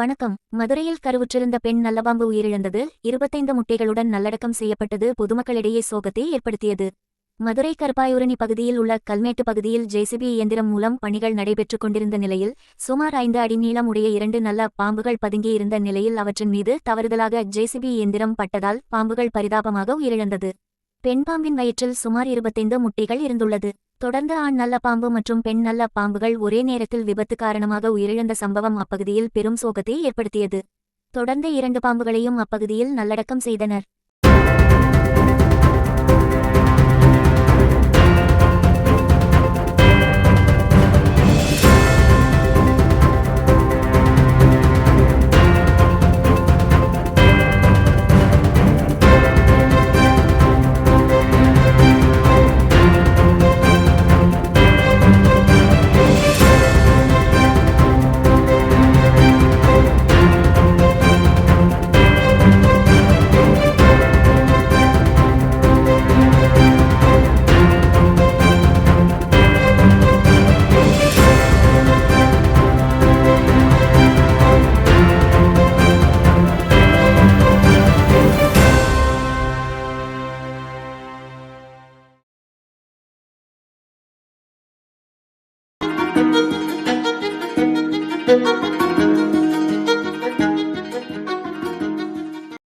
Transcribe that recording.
வணக்கம். மதுரையில் கருவுற்றிருந்த பெண் நல்லபாம்பு உயிரிழந்தது. 25 முட்டைகளுடன் நல்லடக்கம் செய்யப்பட்டது பொதுமக்களிடையே சோகத்தை ஏற்படுத்தியது. மதுரை கருப்பாயூரணி பகுதியில் உள்ள கல்மேட்டு பகுதியில் ஜேசிபி இயந்திரம் மூலம் பணிகள் நடைபெற்றுக் கொண்டிருந்த நிலையில் சுமார் 5 அடி நீளம் உடைய 2 நல்ல பாம்புகள் பதுங்கியிருந்த நிலையில் அவற்றின் மீது தவறுதலாக ஜேசிபி இயந்திரம் பட்டதால் பாம்புகள் பரிதாபமாக உயிரிழந்தது. பெண் பாம்பின் வயிற்றில் சுமார் 25 முட்டைகள் இருந்துள்ளது. தொடர்ந்து ஆண் நல்ல பாம்பு மற்றும் பெண் நல்ல பாம்புகள் ஒரே நேரத்தில் விபத்து காரணமாக உயிரிழந்த சம்பவம் அப்பகுதியில் பெரும் சோகத்தை ஏற்படுத்தியது. தொடர்ந்து 2 பாம்புகளையும் அப்பகுதியில் நல்லடக்கம் செய்தனர்.